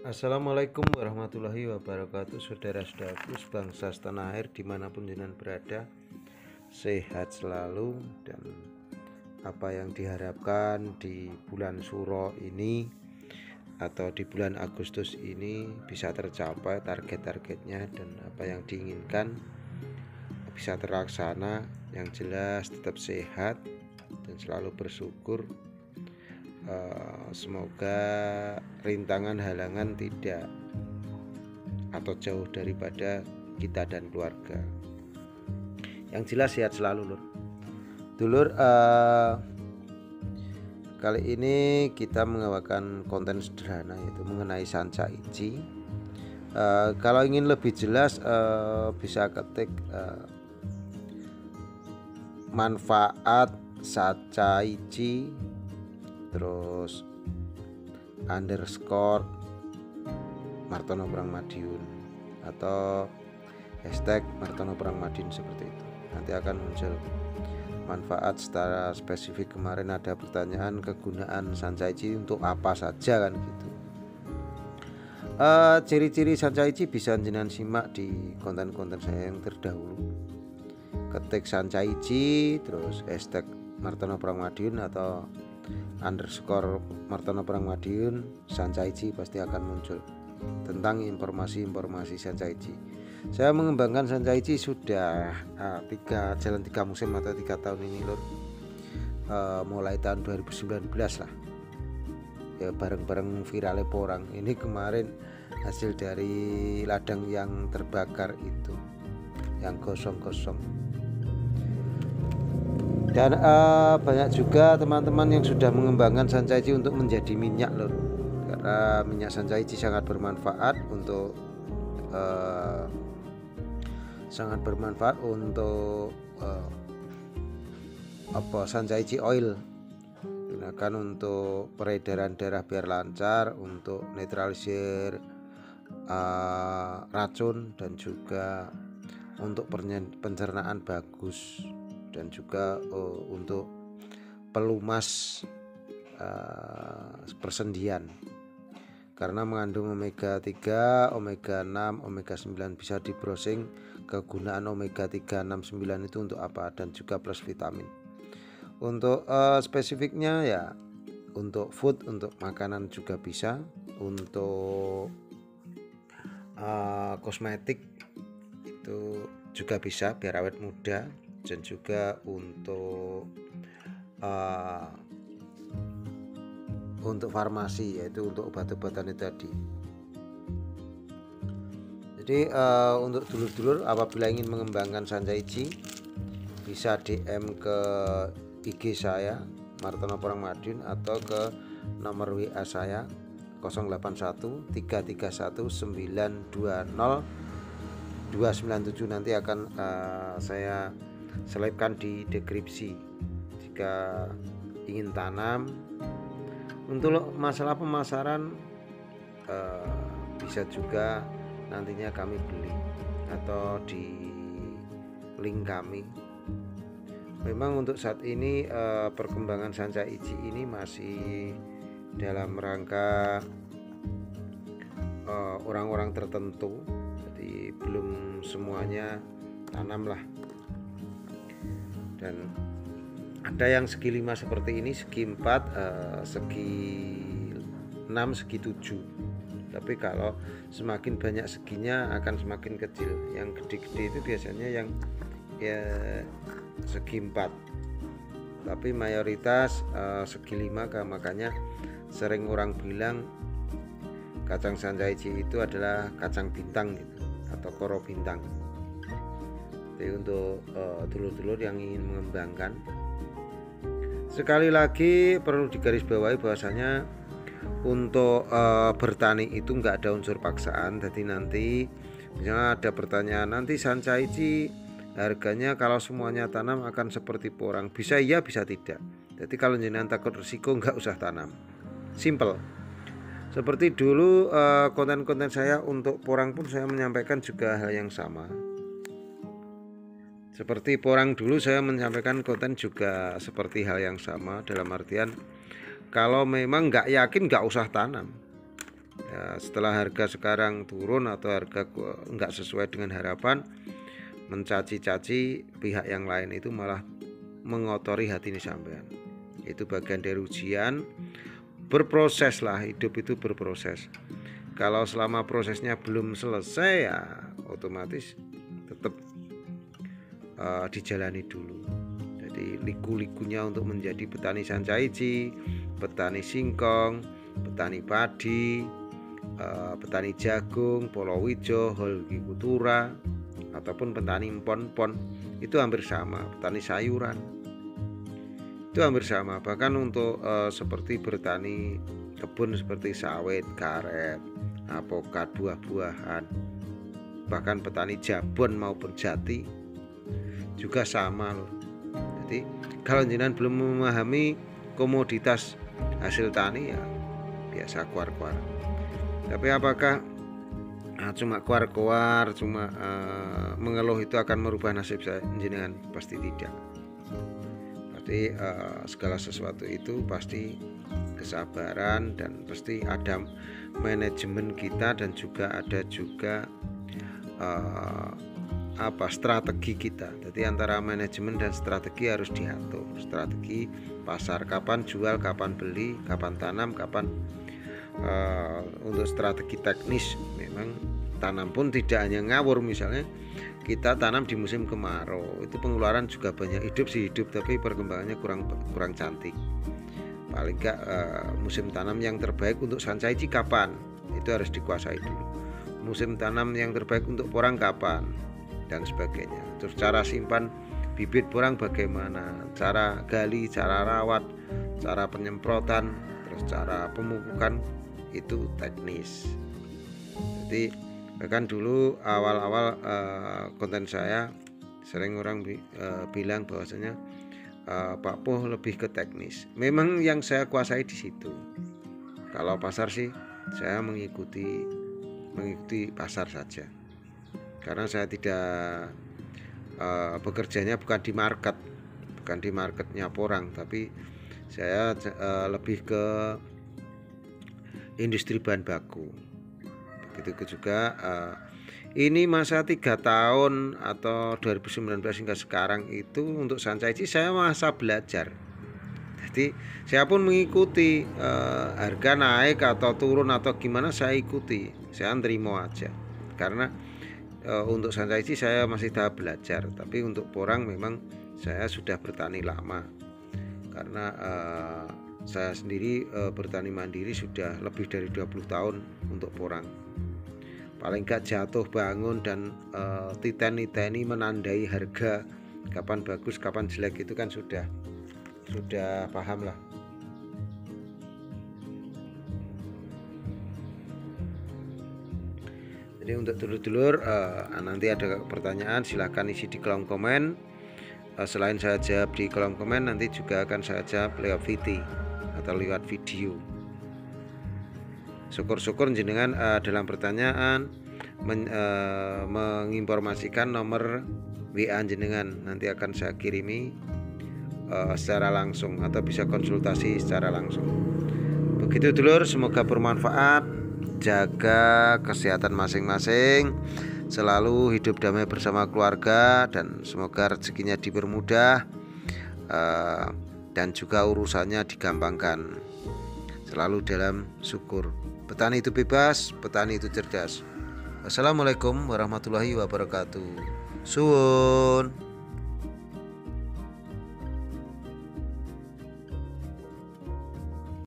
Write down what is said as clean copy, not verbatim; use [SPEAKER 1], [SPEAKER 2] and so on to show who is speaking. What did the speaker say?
[SPEAKER 1] Assalamualaikum warahmatullahi wabarakatuh, saudara-saudaraku sebangsa setanah air dimanapun jenengan berada, sehat selalu dan apa yang diharapkan di bulan Suro ini atau di bulan Agustus ini bisa tercapai target-targetnya, dan apa yang diinginkan bisa terlaksana. Yang jelas tetap sehat dan selalu bersyukur. Semoga rintangan halangan tidak atau jauh daripada kita dan keluarga. Yang jelas sehat selalu, Lur. Dulur, kali ini kita mengawakan konten sederhana yaitu mengenai sanca ichi. Kalau ingin lebih jelas bisa ketik manfaat sanca ichi terus underscore Martono Perang Madiun atau hashtag Martono Perang Madiun, seperti itu. Nanti akan muncul manfaat secara spesifik. Kemarin ada pertanyaan kegunaan sanca ichi untuk apa saja kan gitu. Ciri-ciri sanca ichi bisa jenengan simak di konten-konten saya yang terdahulu. Ketik sanca ichi terus hashtag Martono Perang Madiun atau underscore Martono Perang Madiun, sanca ichi pasti akan muncul tentang informasi-informasi sanca ichi. Saya mengembangkan sanca ichi sudah 3 musim atau 3 tahun ini, Lur. Mulai tahun 2019 lah ya, bareng-bareng virale porang. Ini kemarin hasil dari ladang yang terbakar itu, yang gosong-gosong. Dan banyak juga teman-teman yang sudah mengembangkan sanca ichi untuk menjadi minyak, Lur. Karena minyak sanca ichi sangat bermanfaat untuk sanca ichi oil. Gunakan untuk peredaran darah biar lancar, untuk netralisir racun, dan juga untuk pencernaan bagus, dan juga untuk pelumas persendian. Karena mengandung omega 3, omega 6, omega 9. Bisa di browsing kegunaan omega 3, 6, 9 itu untuk apa, dan juga plus vitamin. Untuk spesifiknya ya untuk food, untuk makanan juga bisa, untuk kosmetik itu juga bisa biar awet muda, dan juga untuk farmasi, yaitu untuk obat-obatan itu tadi. Jadi untuk dulur-dulur apabila ingin mengembangkan sanca ichi bisa DM ke IG saya Martono Perang Madiun atau ke nomor WA saya 081 331 920 297. Nanti akan saya selipkan di deskripsi jika ingin tanam. Untuk masalah pemasaran bisa juga nantinya kami beli atau di link kami. Memang untuk saat ini perkembangan sanca ichi ini masih dalam rangka orang-orang tertentu, jadi belum semuanya tanam lah. Dan ada yang segi 5 seperti ini, segi 4, segi 6, segi 7. Tapi kalau semakin banyak seginya akan semakin kecil. Yang gede-gede itu biasanya yang ya segi 4. Tapi mayoritas segi 5, makanya sering orang bilang kacang sanca ichi itu adalah kacang bintang gitu, atau koro bintang. Jadi untuk dulur-dulur yang ingin mengembangkan, sekali lagi perlu digarisbawahi bahwasanya untuk bertani itu nggak ada unsur paksaan. Jadi nanti misalnya ada pertanyaan, nanti sanca ichi harganya kalau semuanya tanam akan seperti porang, bisa iya bisa tidak. Jadi kalau jenengan takut risiko nggak usah tanam, simple. Seperti dulu konten-konten saya untuk porang pun saya menyampaikan juga hal yang sama. Seperti porang dulu saya menyampaikan konten juga seperti hal yang sama, dalam artian kalau memang nggak yakin nggak usah tanam. Ya, setelah harga sekarang turun atau harga enggak sesuai dengan harapan, mencaci-caci pihak yang lain itu malah mengotori hati ini sampean. Itu bagian dari ujian. Berproses lah, hidup itu berproses. Kalau selama prosesnya belum selesai ya otomatis tetap dijalani dulu. Jadi liku-likunya untuk menjadi petani sancaici, petani singkong, petani padi, petani jagung, palawija, hortikultura, ataupun petani empon-empon itu hampir sama. Petani sayuran itu hampir sama. Bahkan untuk seperti bertani kebun seperti sawit, karet, alpukat, buah-buahan, bahkan petani jabon maupun jati juga sama loh. Jadi kalau jenengan belum memahami komoditas hasil tani ya biasa kuar-kuar. Tapi apakah cuma kuar-kuar, cuma mengeluh itu akan merubah nasib saya? Jenengan pasti tidak. Pasti segala sesuatu itu pasti kesabaran dan pasti ada manajemen kita dan juga ada strategi kita. Jadi antara manajemen dan strategi harus diatur. Strategi pasar, kapan jual, kapan beli, kapan tanam, kapan untuk strategi teknis. Memang tanam pun tidak hanya ngawur, misalnya kita tanam di musim kemarau itu pengeluaran juga banyak. Hidup sih hidup, tapi perkembangannya kurang cantik. Paling enggak musim tanam yang terbaik untuk sancaici kapan, itu harus dikuasai dulu. Musim tanam yang terbaik untuk porang kapan dan sebagainya. Terus cara simpan bibit porang bagaimana, cara gali, cara rawat, cara penyemprotan, terus cara pemupukan, itu teknis. Jadi bahkan dulu awal-awal konten saya sering orang bilang bahwasanya Pak Poh lebih ke teknis. Memang yang saya kuasai di situ. Kalau pasar sih saya mengikuti pasar saja, karena saya tidak bekerjanya bukan di marketnya porang, tapi saya lebih ke industri bahan baku. Begitu juga ini masa 3 tahun atau 2019 hingga sekarang itu untuk sancaici saya masa belajar. Jadi saya pun mengikuti harga naik atau turun atau gimana saya ikuti, saya terima aja. Karena untuk sancaici saya masih tahap belajar, tapi untuk porang memang saya sudah bertani lama. Karena saya sendiri bertani mandiri sudah lebih dari 20 tahun untuk porang. Paling gak jatuh bangun dan titen-titeni menandai harga kapan bagus kapan jelek itu kan sudah paham lah. Jadi untuk dulur-dulur nanti ada pertanyaan silahkan isi di kolom komen. Selain saya jawab di kolom komen, nanti juga akan saya jawab lewat VT atau lewat video. Syukur-syukur jenengan dalam pertanyaan menginformasikan nomor WA jenengan, nanti akan saya kirimi secara langsung atau bisa konsultasi secara langsung. Begitu dulur, semoga bermanfaat. Jaga kesehatan masing-masing, selalu hidup damai bersama keluarga, dan semoga rezekinya dipermudah dan juga urusannya digampangkan. Selalu dalam syukur. Petani itu bebas, petani itu cerdas. Wassalamualaikum warahmatullahi wabarakatuh. Suwun.